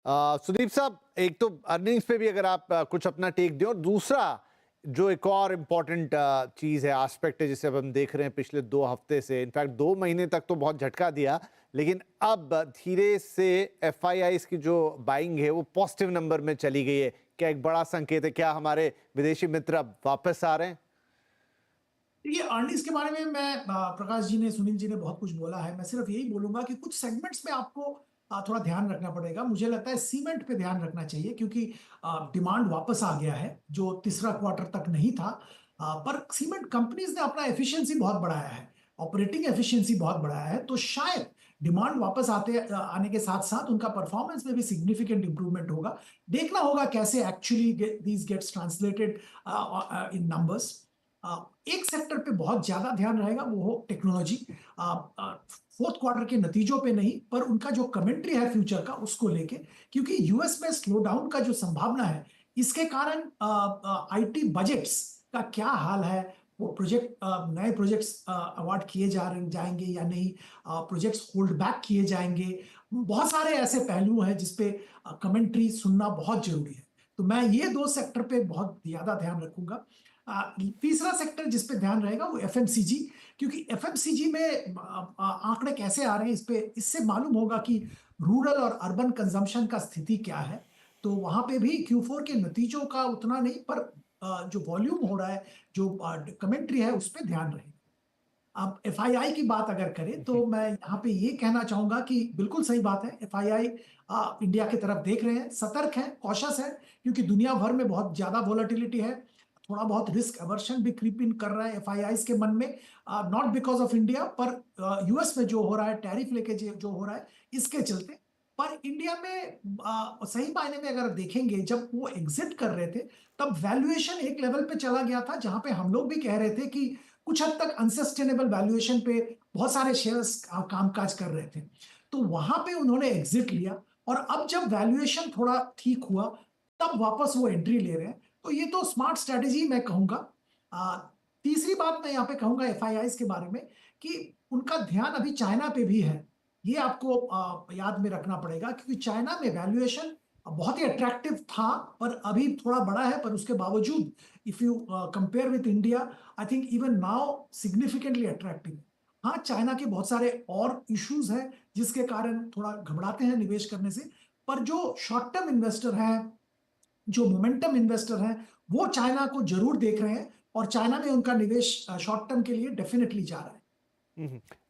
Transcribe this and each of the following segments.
सुदीप साहब, एक तो अर्निंग्स पे भी अगर आप कुछ अपना टेक दें, और दूसरा जो एक और इम्पॉर्टेंट चीज़ है, एस्पेक्ट है, जिसे अब हम देख रहे हैं पिछले 2 हफ्ते से, इनफैक्ट 2 महीने तक तो बहुत झटका दिया, लेकिन अब धीरे से एफआईआईज की जो बाइंग है वो पॉजिटिव नंबर में चली गई है। क्या एक बड़ा संकेत है? क्या हमारे विदेशी मित्र अब वापस आ रहे हैं? ये अर्निंग्स के बारे में मैं प्रकाश जी ने, सुनील जी ने बहुत कुछ बोला है। मैं सिर्फ यही बोलूंगा कि कुछ सेगमेंट्स में आपको थोड़ा ध्यान रखना पड़ेगा। मुझे लगता है सीमेंट पे ध्यान रखना चाहिए, क्योंकि डिमांड वापस आ गया है जो तीसरा क्वार्टर तक नहीं था। पर सीमेंट कंपनीज ने अपना एफिशिएंसी बहुत बढ़ाया है, ऑपरेटिंग एफिशिएंसी बहुत बढ़ाया है, तो शायद डिमांड वापस आने के साथ साथ उनका परफॉर्मेंस में भी सिग्निफिकेंट इंप्रूवमेंट होगा। देखना होगा कैसे actually these gets translated in numbers. एक सेक्टर पे बहुत ज्यादा ध्यान रहेगा, वो हो टेक्नोलॉजी। फोर्थ क्वार्टर के नतीजों पे नहीं, पर उनका जो कमेंट्री है फ्यूचर का उसको लेके, क्योंकि यूएस में स्लो डाउन का जो संभावना है, इसके कारण आईटी बजट्स का क्या हाल है, वो नए प्रोजेक्ट्स अवार्ड किए जाएंगे या नहीं, प्रोजेक्ट्स होल्ड बैक किए जाएंगे। बहुत सारे ऐसे पहलू हैं जिसपे कमेंट्री सुनना बहुत जरूरी है। तो मैं ये दो सेक्टर पे बहुत ज्यादा ध्यान रखूंगा। तीसरा सेक्टर जिस पे ध्यान रहेगा वो एफएमसीजी, क्योंकि एफएमसीजी में आंकड़े कैसे आ रहे हैं, इस पे इससे मालूम होगा कि रूरल और अर्बन कंजम्पशन का स्थिति क्या है। तो वहां पे भी Q4 के नतीजों का उतना नहीं, पर जो वॉल्यूम हो रहा है, जो कमेंट्री है, उस पे ध्यान रहेगा। अब एफआईआई की बात अगर करें तो मैं यहाँ पे ये कहना चाहूंगा कि बिल्कुल सही बात है। एफआईआई इंडिया की तरफ देख रहे हैं, सतर्क है, कॉशस है, क्योंकि दुनिया भर में बहुत ज्यादा वोलेटिलिटी है। थोड़ा बहुत रिस्क अवर्शन भी क्रीप इन कर रहा है एफआईआई के मन में, नॉट बिकॉज ऑफ इंडिया, पर यूएस में जो हो रहा है, टैरिफ लेके जो हो रहा है, इसके चलते। पर इंडिया में सही मायने में अगर देखेंगे, जब वो एग्जिट कर रहे थे तब वैल्यूएशन एक लेवल पे चला गया था जहां पे हम लोग भी कह रहे थे कि कुछ हद तक अनसस्टेनेबल वैल्यूएशन पे बहुत सारे शेयर्स कामकाज कर रहे थे। तो वहां पे उन्होंने एग्जिट लिया, और अब जब वैल्यूएशन थोड़ा ठीक हुआ, तब वापस वो एंट्री ले रहे हैं। तो ये तो स्मार्ट स्ट्रेटेजी मैं कहूंगा। आ, तीसरी बात मैं यहाँ पे कहूंगा एफआईआई के बारे में, कि उनका ध्यान अभी चाइना पे भी है। ये आपको याद में रखना पड़ेगा, क्योंकि चाइना में वैल्यूएशन बहुत ही अट्रैक्टिव था, पर अभी थोड़ा बड़ा है, पर उसके बावजूद if you compare with India, I think even now significantly attractive. हाँ, चाइना के बहुत सारे और इश्यूज हैं जिसके कारण थोड़ा घबराते हैं निवेश करने से। पर जो शॉर्ट टर्म इन्वेस्टर हैं, जो मोमेंटम इन्वेस्टर हैं, वो चाइना को जरूर देख रहे हैं, और चाइना में उनका निवेश शॉर्ट टर्म के लिए डेफिनेटली जा रहा है।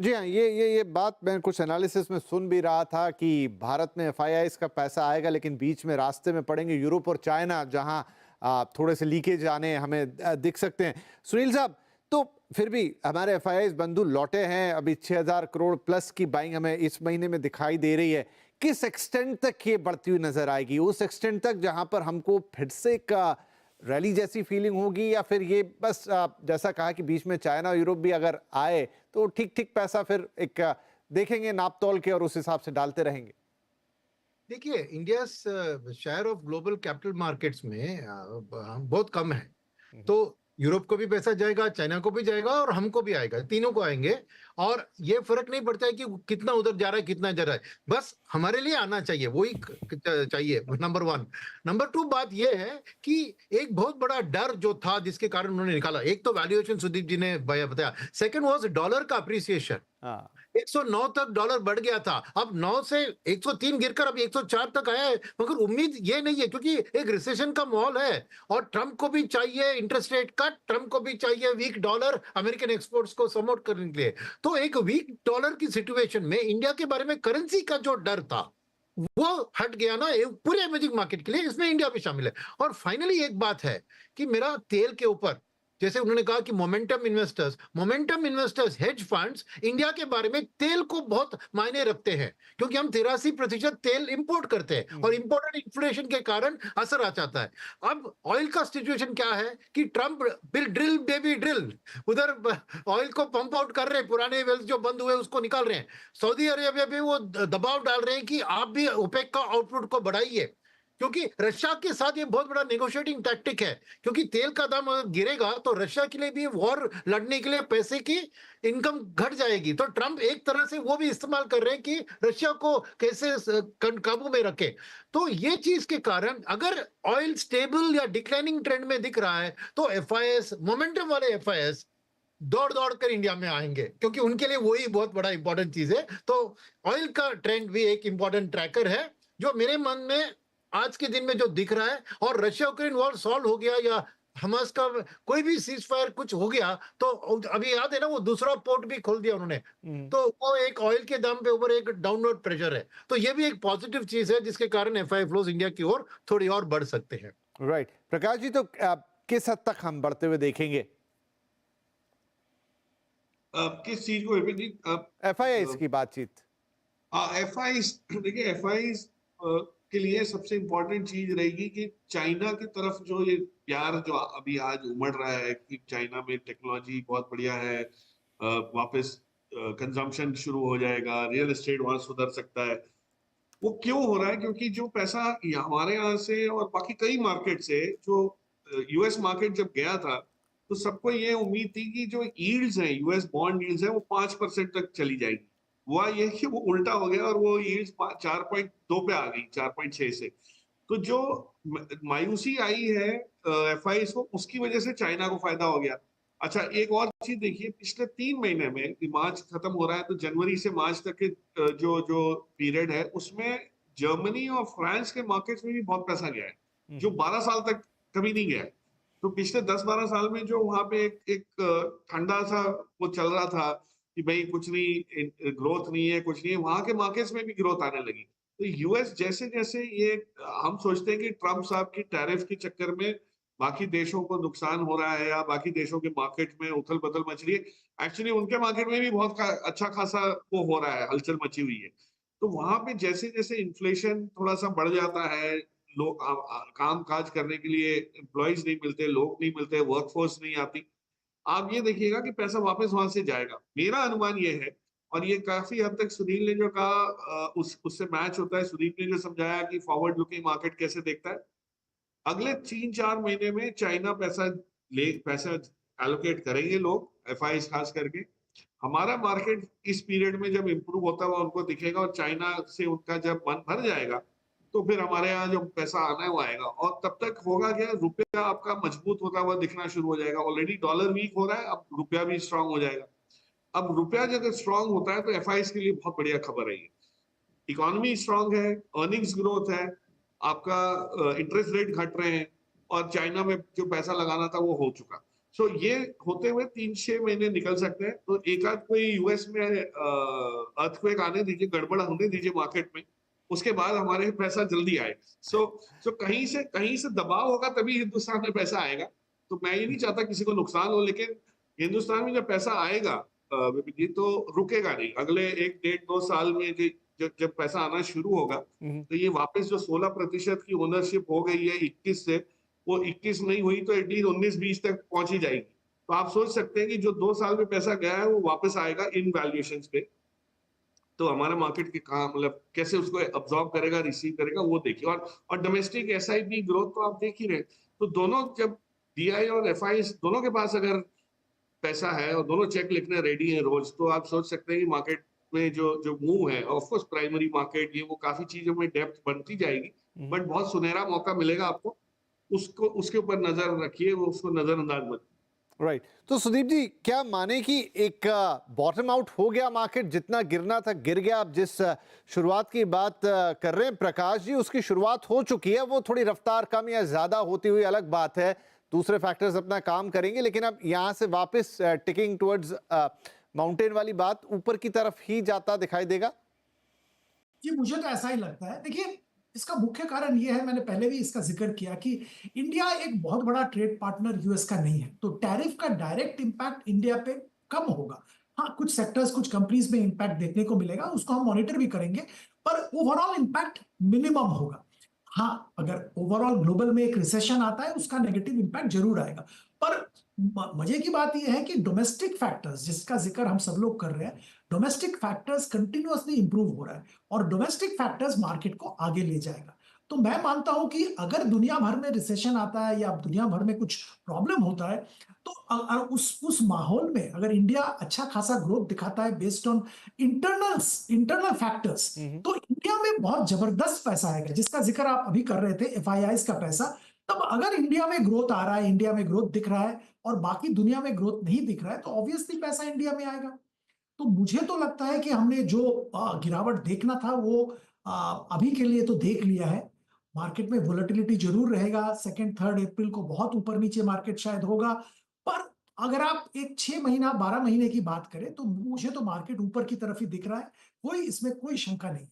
जी हाँ, ये बात मैं कुछ एनालिसिस में सुन भी रहा था कि भारत में एफआईआईज का पैसा आएगा, लेकिन बीच में रास्ते में पड़ेंगे यूरोप और चाइना, जहां थोड़े से लीकेज आने हमें दिख सकते हैं। सुनील साहब, तो फिर भी हमारे एफआईआईज बंधु लौटे हैं, अभी 6,000 करोड़ प्लस की बाइंग हमें इस महीने में दिखाई दे रही है। किस एक्सटेंट तक ये बढ़ती हुई नजर आएगी? उस एक्सटेंट तक जहां पर हमको फिर से एक रैली जैसी फीलिंग होगी, या फिर ये बस जैसा कहा कि बीच में चाइना और यूरोप भी अगर आए तो ठीक ठीक पैसा फिर एक देखेंगे नाप तोल के और उस हिसाब से डालते रहेंगे? देखिए, India share of global capital markets में बहुत कम है। हम्म। तो यूरोप को भी पैसा जाएगा, चाइना को भी जाएगा और हमको भी आएगा, तीनों को आएंगे। और ये फर्क नहीं पड़ता है कि कितना उधर जा रहा है, कितना जा रहा है, बस हमारे लिए आना चाहिए, वही चाहिए, नंबर वन। नंबर टू, बात ये है कि एक बहुत बड़ा डर जो था जिसके कारण उन्होंने निकाला, एक तो वैल्यूएशन सुदीप जी ने बताया, सेकंड वाज डॉलर का अप्रिसिएशन। हाँ। 109 तक डॉलर बढ़ गया था, अब 9 से 103 गिरकर अब 104 तक आया है। मगर उम्मीद ये नहीं है, क्योंकि एक रिसेशन का माहौल है और ट्रंप को भी चाहिए इंटरेस्ट रेट कट, ट्रंप को भी चाहिए वीक डॉलर अमेरिकन एक्सपोर्ट्स को सपोर्ट करने के लिए। तो एक वीक डॉलर की सिचुएशन में इंडिया के बारे में करेंसी का जो डर था वो हट गया ना, पूरे इमर्जिंग मार्केट के लिए, इसमें इंडिया भी शामिल है। और फाइनली एक बात है कि मेरा तेल के ऊपर, जैसे उन्होंने कहा कि momentum investors, hedge funds India के बारे में तेल को बहुत मायने रखते हैं, क्योंकि हम 83% तेल इंपोर्ट करते हैं और इंपोर्टेड इन्फ्लेशन के कारण असर आ जाता है। अब ऑयल का सिचुएशन क्या है कि Trump bill drill baby drill, उधर ऑयल को पंप आउट कर रहे हैं, पुराने वेल्स जो बंद हुए उसको निकाल रहे हैं। सऊदी अरेबिया भी वो दबाव डाल रहे हैं कि आप भी ओपेक का आउटपुट को बढ़ाइए। क्योंकि रशिया के साथ ये बहुत बड़ा नेगोशिएटिंग टैक्टिक है, क्योंकि तेल का दाम अगर गिरेगा तो रशिया के लिए भी वॉर लड़ने के लिए पैसे की इनकम घट जाएगी। तो ट्रंप एक तरह से वो भी इस्तेमाल कर रहे हैं कि रशिया को कैसे काबू में रखे। तो ये चीज के कारण अगर ऑयल स्टेबल या डिक्लाइनिंग ट्रेंड में दिख रहा है तो एफआईएस, मोमेंटम वाले एफआईएस दौड़ दौड़ कर इंडिया में आएंगे, क्योंकि उनके लिए वही बहुत बड़ा इंपॉर्टेंट चीज है। तो ऑयल का ट्रेंड भी एक इंपॉर्टेंट ट्रैकर है जो मेरे मन में आज के दिन में जो दिख रहा है। और रशिया यूक्रेन वॉर सॉल्व हो गया या हमास का कोई भी सीज फायर कुछ हो गया तो अभी याद है ना, वो दूसरा पोर्ट भी खोल दिया उन्होंने, तो वो एक ऑयल के दाम पे ऊपर एक डाउनवर्ड प्रेशर है। तो ये भी एक पॉजिटिव चीज है जिसके कारण एफआई फ्लोज इंडिया की ओर थोड़ी और बढ़ सकते हैं। राइट प्रकाश जी, तो किस हद तक हम बढ़ते हुए देखेंगे किस चीज को एफआईआई की बातचीत? एफआई देखिए, एफआई के लिए सबसे इम्पोर्टेंट चीज रहेगी कि चाइना की तरफ जो ये प्यार जो अभी आज उमड़ रहा है कि चाइना में टेक्नोलॉजी बहुत बढ़िया है, वापस कंजम्पशन शुरू हो जाएगा, रियल एस्टेट वहां सुधर सकता है। वो क्यों हो रहा है? क्योंकि जो पैसा हमारे यहाँ से और बाकी कई मार्केट से जो यूएस मार्केट जब गया था तो सबको ये उम्मीद थी कि जो यील्ड्स हैं, यूएस बॉन्ड यील्ड्स हैं, वो 5% तक चली जाएगी। हुआ ये कि वो उल्टा हो गया और वो यील्ड्स 4.2 पे आ गई, 4.6 से। तो जो मायूसी आई है एफआई को, उसकी वजह से चाइना को फायदा हो गया। अच्छा, एक और चीज देखिए, पिछले 3 महीने में, मार्च खत्म हो रहा है तो जनवरी से मार्च तक के जो जो पीरियड है उसमें जर्मनी और फ्रांस के मार्केट्स में भी बहुत पैसा गया है जो 12 साल तक कभी नहीं गया है। तो पिछले 10-12 साल में जो वहां पे एक ठंडा सा वो चल रहा था कि भाई कुछ नहीं, ग्रोथ नहीं है, कुछ नहीं है, वहां के मार्केट्स में भी ग्रोथ आने लगी। तो यूएस जैसे जैसे ये हम सोचते हैं कि ट्रम्प साहब की टैरिफ के चक्कर में बाकी देशों को नुकसान हो रहा है या बाकी देशों के मार्केट में उथल पुथल मच रही है, एक्चुअली उनके मार्केट में भी बहुत अच्छा खासा वो हो रहा है, हलचल मची हुई है। तो वहां पे जैसे जैसे इन्फ्लेशन थोड़ा सा बढ़ जाता है, लोग काम काज करने के लिए एम्प्लॉइज नहीं मिलते, लोग नहीं मिलते, वर्कफोर्स नहीं आती, आप ये देखिएगा कि पैसा वापस वहां से जाएगा। मेरा अनुमान ये है, और ये काफी हद तक सुनील ने जो कहा उससे मैच होता है। सुनील ने जो समझाया कि फॉरवर्ड लुकिंग मार्केट कैसे देखता है, अगले 3-4 महीने में चाइना पैसा एलोकेट करेंगे लोग, एफआई खास करके। हमारा मार्केट इस पीरियड में जब इंप्रूव होता हुआ उनको दिखेगा और चाइना से उनका जब मन भर जाएगा तो फिर हमारे यहाँ जो पैसा आना है वो आएगा। और तब तक होगा क्या, रुपया आपका मजबूत होता हुआ दिखना शुरू हो जाएगा। ऑलरेडी डॉलर वीक हो रहा है, अब रुपया भी स्ट्रांग हो जाएगा। अब रुपया जब स्ट्रांग होता है तो एफआई के लिए बहुत बढ़िया खबर है ये। इकोनॉमी स्ट्रांग है, अर्निंग्स ग्रोथ है, आपका इंटरेस्ट रेट घट रहे हैं और चाइना में जो पैसा लगाना था वो हो चुका। सो ये होते हुए 3-6 महीने निकल सकते हैं। तो एक आध कोई यूएस में अर्थक्वेक आने दीजिए, गड़बड़ होने दीजिए मार्केट में, उसके बाद हमारे पैसा जल्दी आए। सो कहीं से दबाव होगा तभी हिंदुस्तान में पैसा आएगा। तो मैं ये नहीं चाहता किसी को नुकसान हो, लेकिन हिंदुस्तान में जब पैसा आएगा ये तो रुकेगा नहीं। अगले 1-1.5-2 साल में जब पैसा आना शुरू होगा तो ये वापस जो 16% की ओनरशिप हो गई है 21 से, वो 21 नहीं हुई तो एटलीस्ट 19-20 तक पहुंच ही जाएगी। तो आप सोच सकते हैं कि जो 2 साल में पैसा गया है वो वापस आएगा इन वैल्यूएशंस पे। तो हमारा मार्केट के कहा मतलब कैसे उसको अब्सॉर्ब करेगा, रिसीव करेगा, वो देखिए। और डोमेस्टिक एसआईपी ग्रोथ तो आप देख ही रहे। तो दोनों, जब डीआई और एफआई दोनों के पास अगर पैसा है और दोनों चेक लिखने रेडी है रोज, तो आप सोच सकते हैं कि मार्केट में जो मूव है, ऑफ कोर्स प्राइमरी मार्केट ये वो काफी चीजों में डेप्थ बनती जाएगी, बट बहुत सुनहरा मौका मिलेगा आपको। उसको उसके ऊपर नजर रखिए, वो उसको नजरअंदाज मत। राइट तो सुदीप जी, क्या माने कि एक बॉटम आउट हो गया मार्केट, जितना गिरना था गिर गया? आप जिस शुरुआत की बात कर रहे हैं प्रकाश जी, उसकी शुरुआत हो चुकी है। वो थोड़ी रफ्तार कम या ज्यादा होती हुई अलग बात है, दूसरे फैक्टर्स अपना काम करेंगे, लेकिन अब यहाँ से वापस टिकिंग टुवर्ड्स माउंटेन वाली बात ऊपर की तरफ ही जाता दिखाई देगा। जी, मुझे तो ऐसा ही लगता है। देखिए, इसका मुख्य कारण ये है, मैंने पहले भी इसका जिक्र किया कि इंडिया एक बहुत बड़ा ट्रेड पार्टनर यूएस का नहीं है, तो टैरिफ का डायरेक्ट इंपैक्ट इंडिया पे कम होगा। हाँ, कुछ सेक्टर्स, कुछ कंपनीज में इंपैक्ट देखने को मिलेगा, उसको हम मॉनिटर भी करेंगे, पर ओवरऑल इंपैक्ट मिनिमम होगा। हाँ, अगर ओवरऑल ग्लोबल में एक रिसेशन आता है, उसका नेगेटिव इंपैक्ट जरूर आएगा। पर मजे की बात यह है कि डोमेस्टिक फैक्टर्स, जिसका जिक्र हम सब लोग कर रहे हैं, डोमेस्टिक फैक्टर्स कंटिन्यूअसली इंप्रूव हो रहा है और डोमेस्टिक फैक्टर्स मार्केट को आगे ले जाएगा। तो मैं मानता हूं कि अगर दुनिया भर में रिसेशन आता है या दुनिया भर में कुछ प्रॉब्लम होता है, तो उस माहौल में अगर इंडिया अच्छा खासा ग्रोथ दिखाता है बेस्ड ऑन इंटरनल फैक्टर्स, हम्म। तो इंडिया में बहुत जबरदस्त पैसा आएगा, जिसका जिक्र आप अभी कर रहे थे, एफआईआईज का पैसा। तब अगर इंडिया में ग्रोथ आ रहा है, इंडिया में ग्रोथ दिख रहा है और बाकी दुनिया में ग्रोथ नहीं दिख रहा है, तो ऑब्वियसली पैसा इंडिया में आएगा। तो मुझे तो लगता है कि हमने जो गिरावट देखना था वो अभी के लिए तो देख लिया है। मार्केट में वोलेटिलिटी जरूर रहेगा, सेकेंड थर्ड अप्रैल को बहुत ऊपर नीचे मार्केट शायद होगा, पर अगर आप एक 6 महीना 12 महीने की बात करें तो मुझे तो मार्केट ऊपर की तरफ ही दिख रहा है, कोई इसमें कोई शंका नहीं।